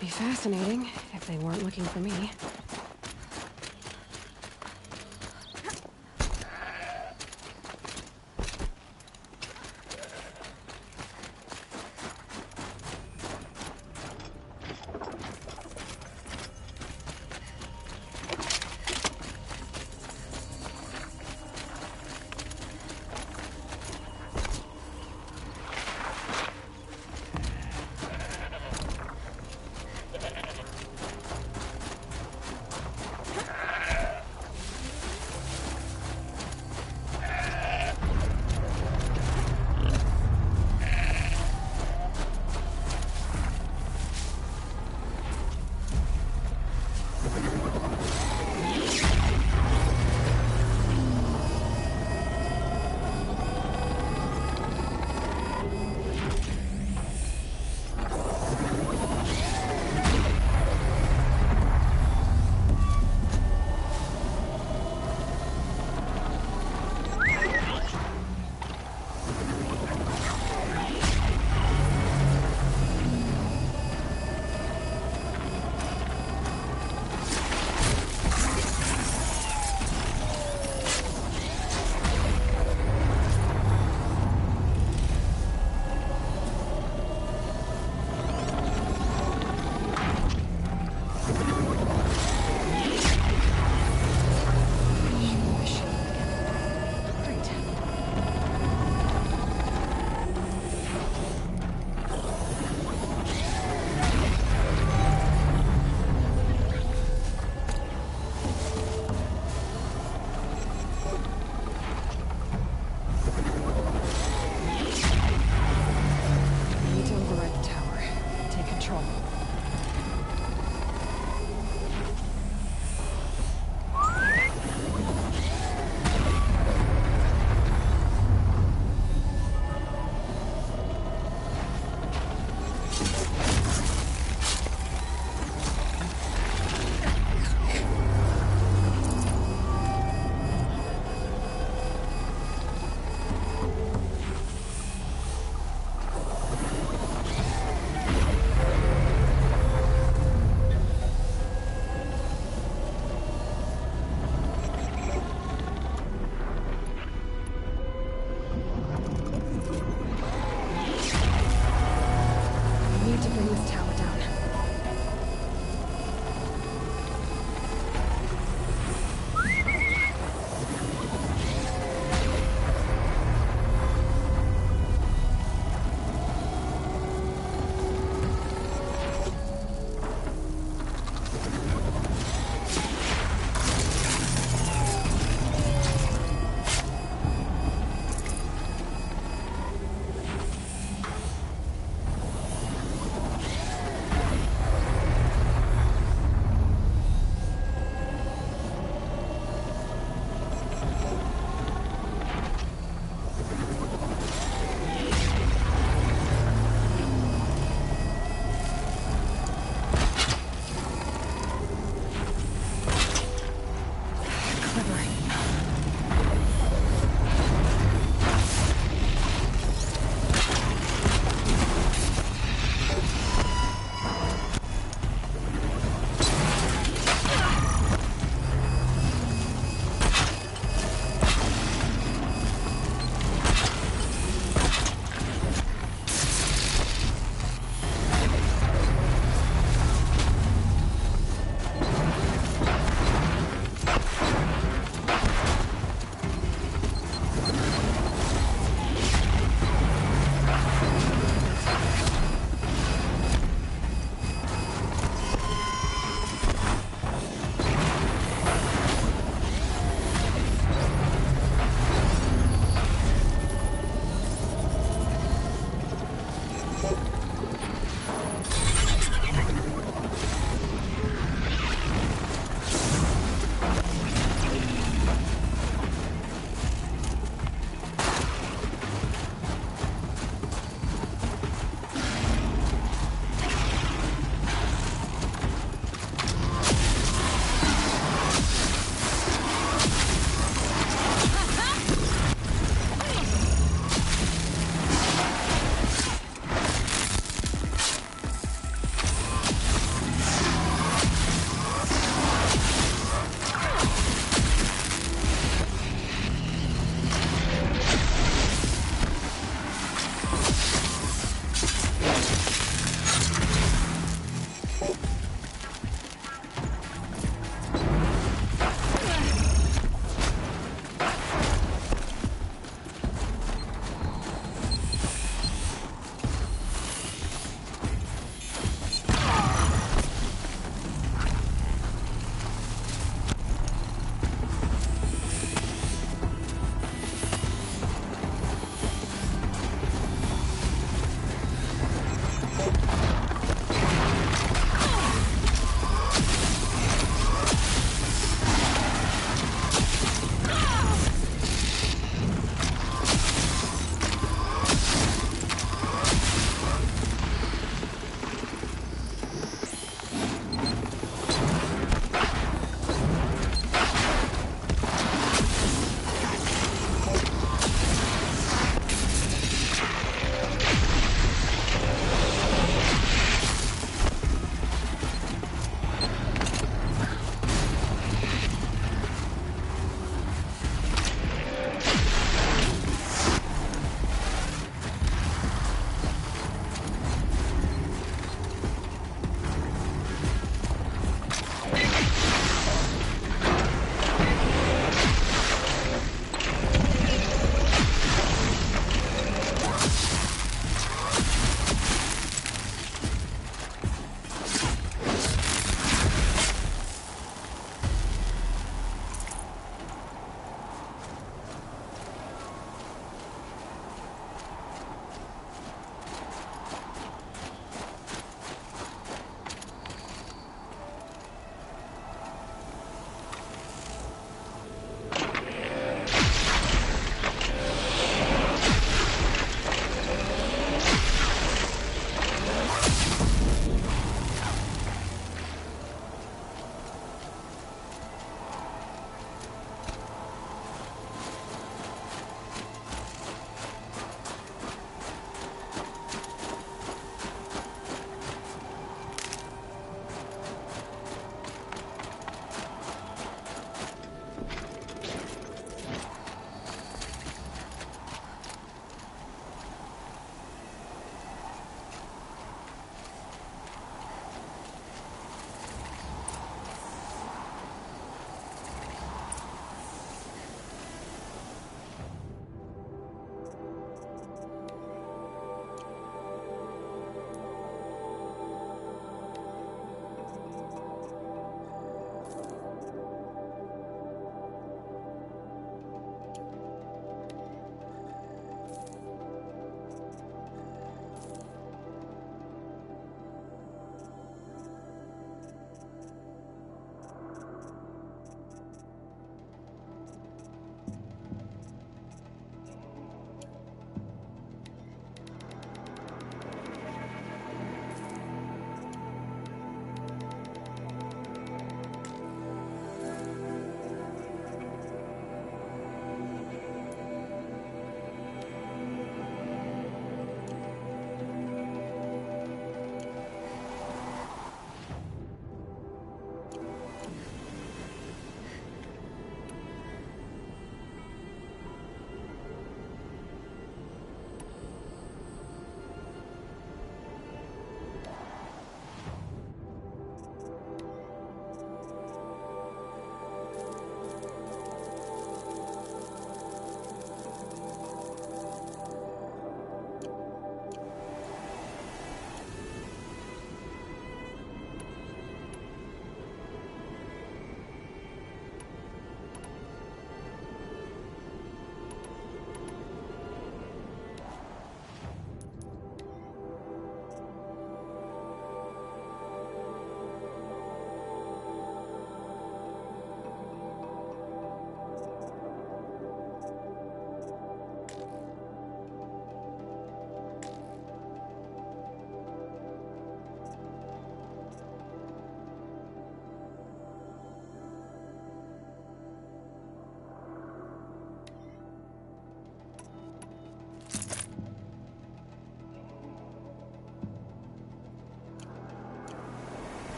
Be fascinating if they weren't looking for me.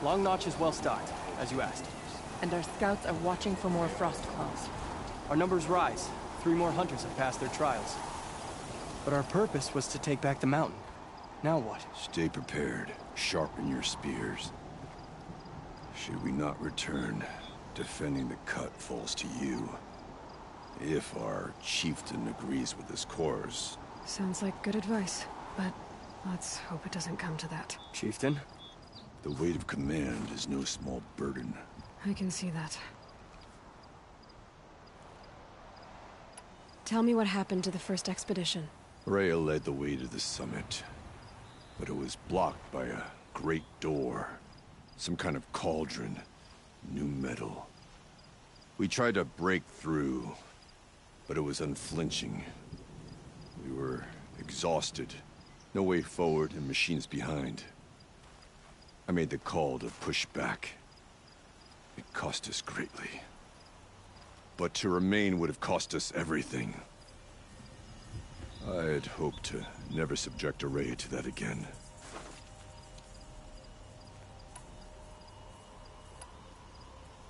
Long Notch is well stocked, as you asked. And our scouts are watching for more frost claws. Our numbers rise. 3 more hunters have passed their trials. But our purpose was to take back the mountain. Now what? Stay prepared. Sharpen your spears. Should we not return, defending the cut falls to you. If our chieftain agrees with this course. Sounds like good advice, but let's hope it doesn't come to that. Chieftain? The weight of command is no small burden. I can see that. Tell me what happened to the first expedition. Rhea led the way to the summit, but it was blocked by a great door. Some kind of cauldron. New metal. We tried to break through, but it was unflinching. We were exhausted. No way forward and machines behind. I made the call to push back. It cost us greatly. But to remain would have cost us everything. I had hoped to never subject Araya to that again.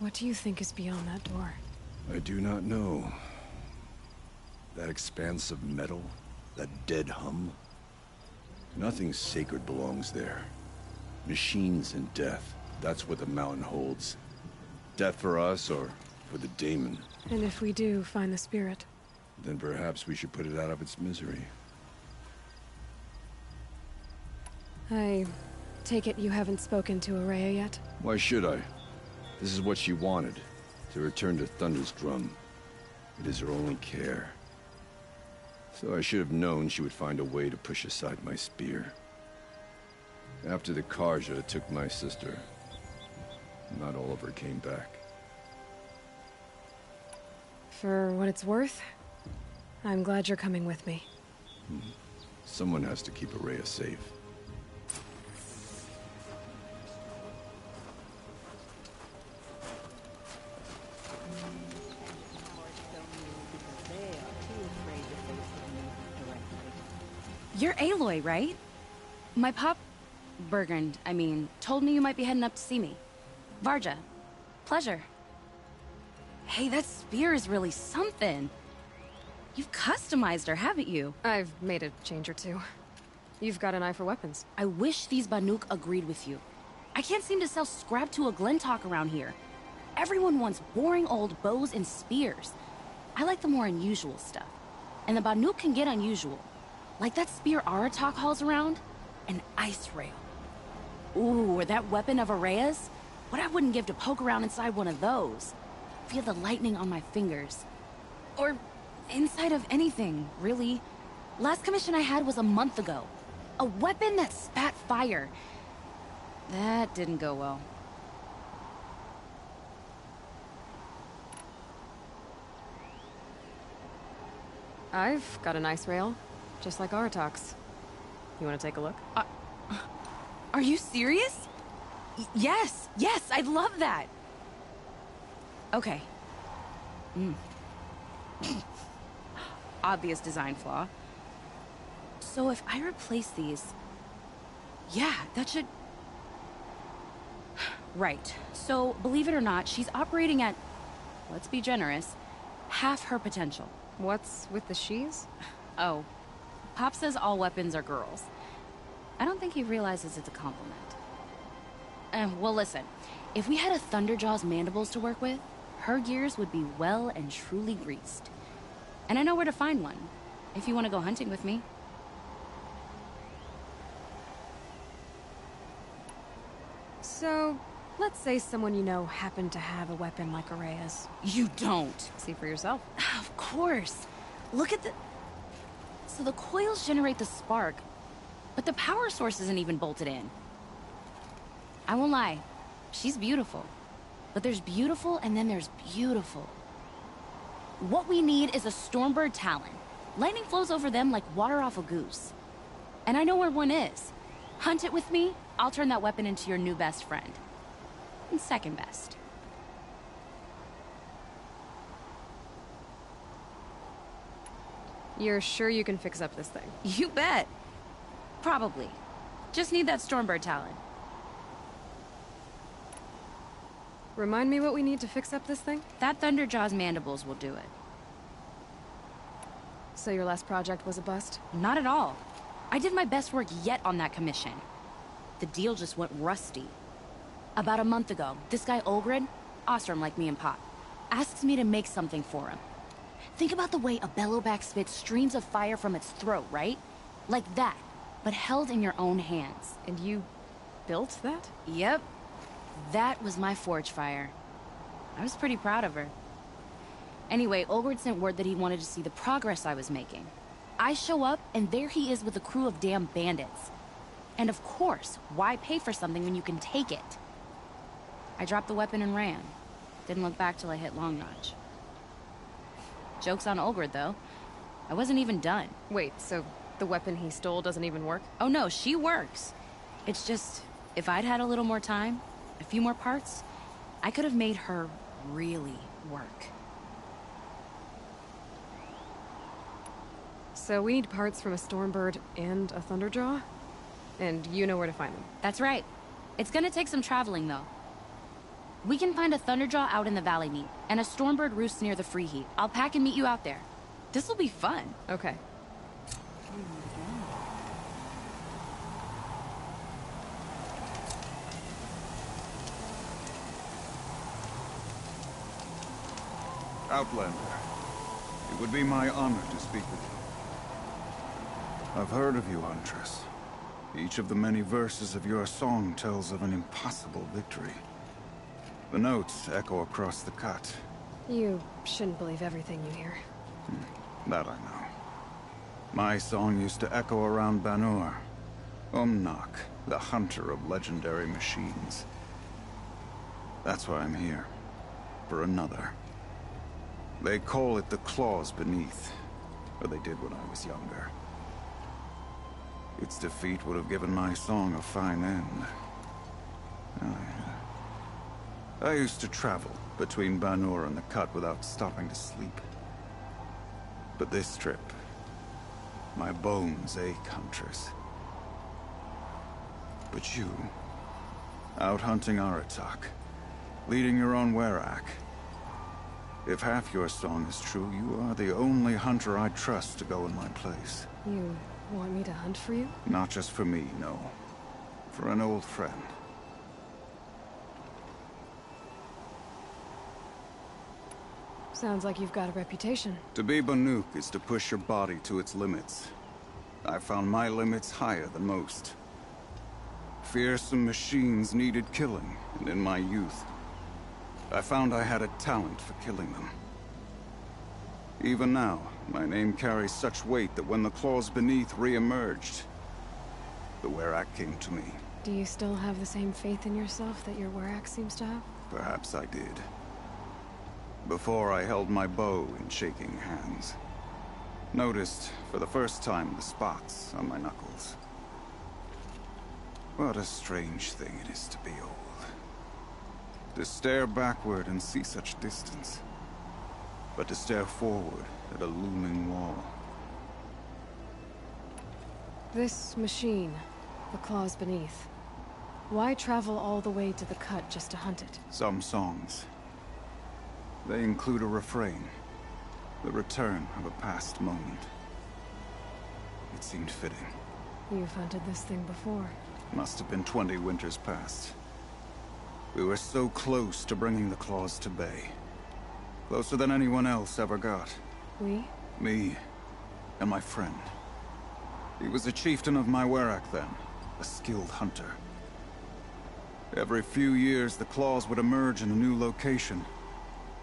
What do you think is beyond that door? I do not know. That expanse of metal, that dead hum. Nothing sacred belongs there. Machines and death, that's what the mountain holds. Death for us or for the daemon. And if we do find the spirit? Then perhaps we should put it out of its misery. I take it you haven't spoken to Araya yet? Why should I? This is what she wanted, to return to Thunder's drum. It is her only care. So I should have known she would find a way to push aside my spear. After the Karja took my sister, not all of her came back. For what it's worth, I'm glad you're coming with me. Someone has to keep Araya safe. You're Aloy, right? My pop... Bergund, I mean, told me you might be heading up to see me. Varja. Pleasure. Hey, that spear is really something. You've customized her, haven't you? I've made a change or two. You've got an eye for weapons. I wish these Banuk agreed with you. I can't seem to sell scrap to a Glentalk around here. Everyone wants boring old bows and spears. I like the more unusual stuff. And the Banuk can get unusual. Like that spear Aratak hauls around, an ice rail. Ooh, or that weapon of Araya's? What I wouldn't give to poke around inside one of those. Feel the lightning on my fingers. Or inside of anything, really. Last commission I had was a month ago. A weapon that spat fire. That didn't go well. I've got an ice rail, just like Aratak's. You want to take a look? Are you serious? Yes, I'd love that. Okay. Obvious design flaw. So if I replace these... Yeah, that should... Right. So, believe it or not, she's operating at, let's be generous, half her potential. What's with the she's? Oh, Pop says all weapons are girls. I don't think he realizes it's a compliment. Well, listen. If we had a Thunderjaw's mandibles to work with, her gears would be well and truly greased. And I know where to find one, if you want to go hunting with me. So, let's say someone you know happened to have a weapon like Araya's. You don't. See for yourself. Of course. Look at the... So the coils generate the spark, but the power source isn't even bolted in. I won't lie. She's beautiful. But there's beautiful and then there's beautiful. What we need is a Stormbird Talon. Lightning flows over them like water off a goose. And I know where one is. Hunt it with me, I'll turn that weapon into your new best friend. And second best. You're sure you can fix up this thing? You bet. Probably. Just need that Stormbird Talon. Remind me what we need to fix up this thing? That Thunderjaw's mandibles will do it. So your last project was a bust? Not at all. I did my best work yet on that commission. The deal just went rusty. About a month ago, this guy Olgrid, Ostrom like me and Pop, asks me to make something for him. Think about the way a bellowback spits streams of fire from its throat, right? Like that, but held in your own hands. And you built that? Yep. That was my forge fire. I was pretty proud of her. Anyway, Olgrid sent word that he wanted to see the progress I was making. I show up, and there he is with a crew of damn bandits. And of course, why pay for something when you can take it? I dropped the weapon and ran. Didn't look back till I hit Long Notch. Joke's on Olgrid, though. I wasn't even done. Wait, so the weapon he stole doesn't even work? Oh no, she works. It's just, if I'd had a little more time, a few more parts, I could have made her really work. So we need parts from a Stormbird and a Thunderjaw? And you know where to find them? That's right. It's gonna take some traveling, though. We can find a Thunderjaw out in the Valley Meat, and a Stormbird roost near the Free Heat. I'll pack and meet you out there. This'll be fun. Okay. Outlander, it would be my honor to speak with you. I've heard of you, Huntress. Each of the many verses of your song tells of an impossible victory. The notes echo across the cut. You shouldn't believe everything you hear. That I know. My song used to echo around Banur. Umnak, the hunter of legendary machines. That's why I'm here. For another. They call it the Claws Beneath. Or they did when I was younger. Its defeat would have given my song a fine end. I used to travel between Banur and the Cut without stopping to sleep. But this trip, my bones ache, Huntress. But you, out hunting Aratak, leading your own Werak. If half your song is true, you are the only hunter I trust to go in my place. You want me to hunt for you? Not just for me, no. For an old friend. Sounds like you've got a reputation. To be Banuk is to push your body to its limits. I found my limits higher than most. Fearsome machines needed killing, and in my youth, I found I had a talent for killing them. Even now, my name carries such weight that when the Claws Beneath re-emerged, the Werak came to me. Do you still have the same faith in yourself that your Werak seems to have? Perhaps I did. Before I held my bow in shaking hands. Noticed, for the first time, the spots on my knuckles. What a strange thing it is to be old. To stare backward and see such distance. But to stare forward at a looming wall. This machine, the Claws Beneath. Why travel all the way to the Cut just to hunt it? Some songs. They include a refrain. The return of a past moment. It seemed fitting. You've hunted this thing before. Must have been 20 winters past. We were so close to bringing the Claws to bay. Closer than anyone else ever got. We? Me and my friend. He was a chieftain of my Werak then, a skilled hunter. Every few years, the Claws would emerge in a new location.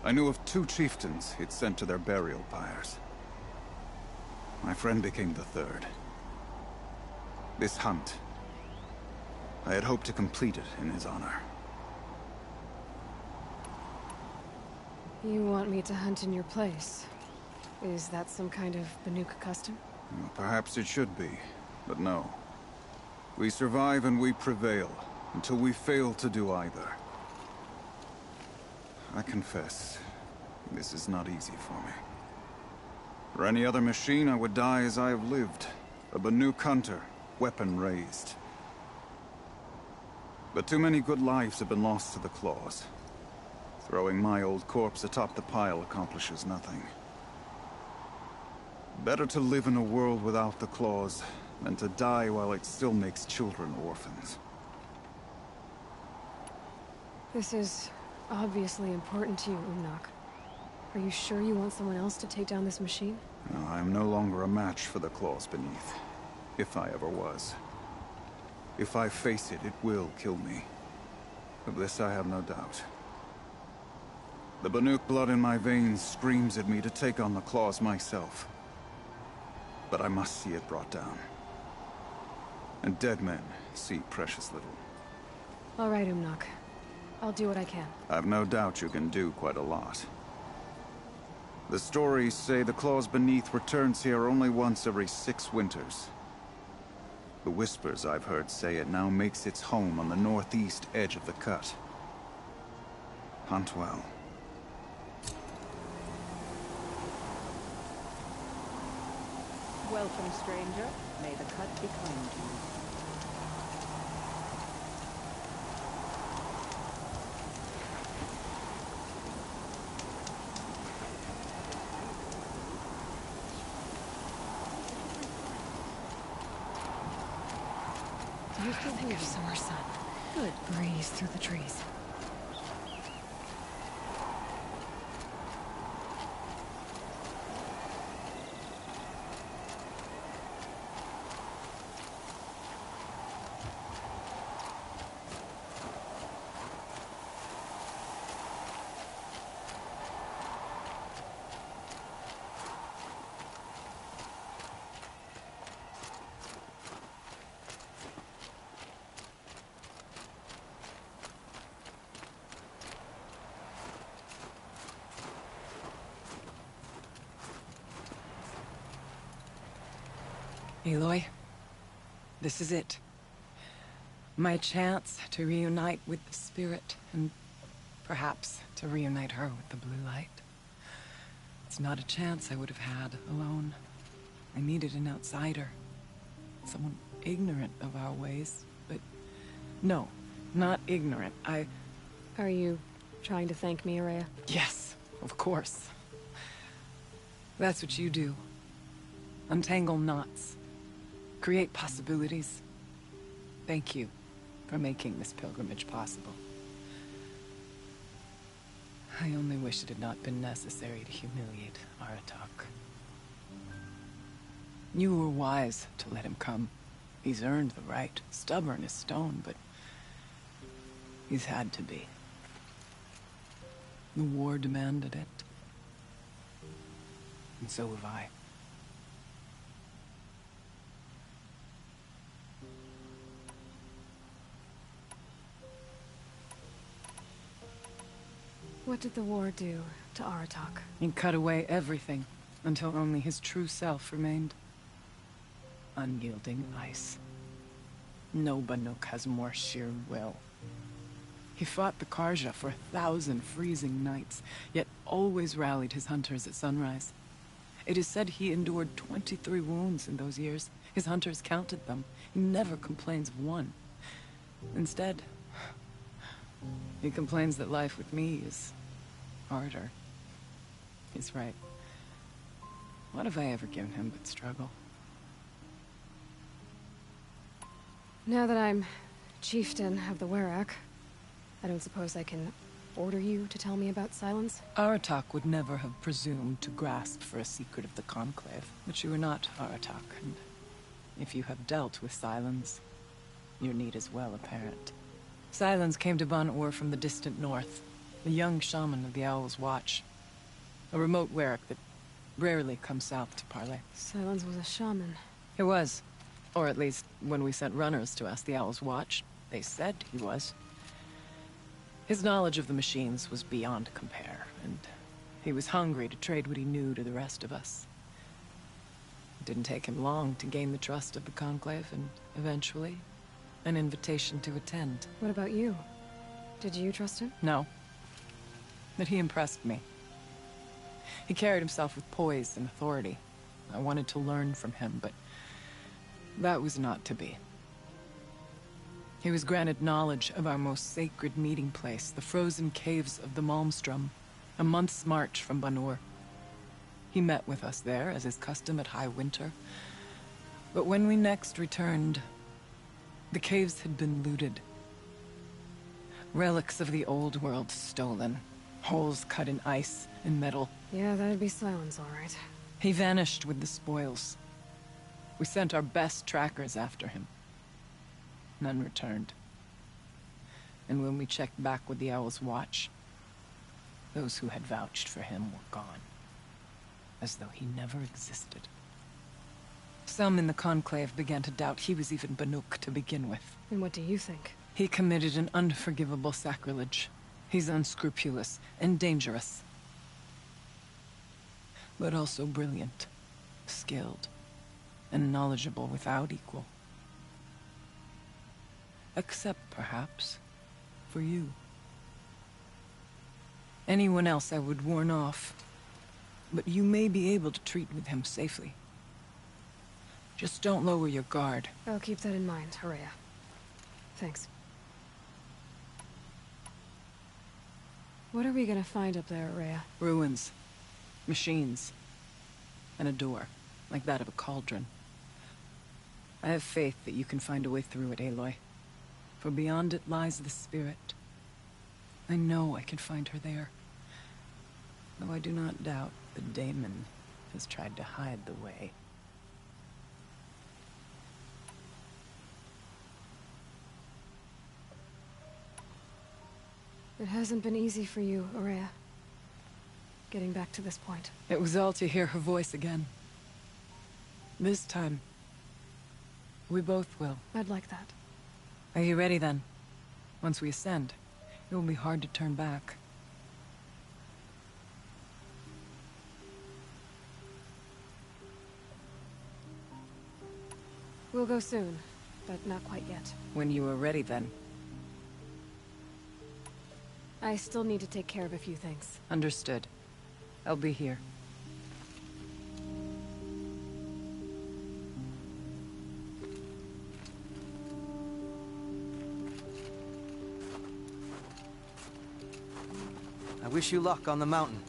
I knew of 2 chieftains he'd sent to their burial pyres. My friend became the 3rd. This hunt, I had hoped to complete it in his honor. You want me to hunt in your place? Is that some kind of Banuk custom? Well, perhaps it should be, but no. We survive and we prevail, until we fail to do either. I confess, this is not easy for me. For any other machine, I would die as I have lived. A Banuk hunter, weapon raised. But too many good lives have been lost to the Claws. Throwing my old corpse atop the pile accomplishes nothing. Better to live in a world without the claws than to die while it still makes children orphans. This is obviously important to you, Umnak. Are you sure you want someone else to take down this machine? No, I am no longer a match for the claws beneath. If I ever was. If I face it, it will kill me. Of this I have no doubt. The Banuk blood in my veins screams at me to take on the claws myself. But I must see it brought down. And dead men see precious little. All right, Umnak. I'll do what I can. I've no doubt you can do quite a lot. The stories say the claws beneath returns here only once every 6 winters. The whispers I've heard say it now makes its home on the northeast edge of the cut. Hunt well. Welcome, stranger. May the cut be kind to you. Do you think of summer sun? Good breeze through the trees. Aloy, this is it. My chance to reunite with the spirit, and perhaps to reunite her with the blue light. It's not a chance I would have had alone. I needed an outsider. Someone ignorant of our ways, but no, not ignorant. Are you trying to thank me, Araya? Yes, of course. That's what you do. Untangle knots. Create possibilities. Thank you for making this pilgrimage possible. I only wish it had not been necessary to humiliate Aratak. You were wise to let him come. He's earned the right. Stubborn as stone, but he's had to be. The war demanded it. And so have I. What did the war do to Aratak? He cut away everything, until only his true self remained. Unyielding ice. No Banuk has more sheer will. He fought the Karja for 1,000 freezing nights, yet always rallied his hunters at sunrise. It is said he endured 23 wounds in those years. His hunters counted them. He never complains of one. Instead, he complains that life with me is harder. He's right. What have I ever given him but struggle? Now that I'm chieftain of the Werak, I don't suppose I can order you to tell me about Silence? Aratak would never have presumed to grasp for a secret of the Conclave. But you are not Aratak, and if you have dealt with Silence, your need is well apparent. Silence came to Ban-Ur from the distant north, a young shaman of the Owl's Watch. A remote Werak that rarely comes south to parley. Silence was a shaman. He was. Or at least, when we sent runners to ask the Owl's Watch, they said he was. His knowledge of the machines was beyond compare, and he was hungry to trade what he knew to the rest of us. It didn't take him long to gain the trust of the Conclave, and eventually, an invitation to attend. What about you? Did you trust him? No. But he impressed me. He carried himself with poise and authority. I wanted to learn from him, but that was not to be. He was granted knowledge of our most sacred meeting place, the frozen caves of the Malmstrom, a month's march from Banur. He met with us there, as is custom at high winter. But when we next returned, the caves had been looted. Relics of the old world stolen. Holes cut in ice and metal. Yeah, that'd be Silence, all right. He vanished with the spoils. We sent our best trackers after him. None returned. And when we checked back with the Owl's Watch, those who had vouched for him were gone. As though he never existed. Some in the Conclave began to doubt he was even Banuk to begin with. And what do you think? He committed an unforgivable sacrilege. He's unscrupulous and dangerous. But also brilliant, skilled, and knowledgeable without equal. Except, perhaps, for you. Anyone else I would warn off, but you may be able to treat with him safely. Just don't lower your guard. I'll keep that in mind, Horea. Thanks. What are we gonna find up there, Horea? Ruins. Machines. And a door, like that of a cauldron. I have faith that you can find a way through it, Aloy. For beyond it lies the spirit. I know I can find her there. Though I do not doubt the daemon has tried to hide the way. It hasn't been easy for you, Horea. Getting back to this point. It was all to hear her voice again. This time, we both will. I'd like that. Are you ready then? Once we ascend, it will be hard to turn back. We'll go soon, but not quite yet. When you are ready then. I still need to take care of a few things. Understood. I'll be here. I wish you luck on the mountain.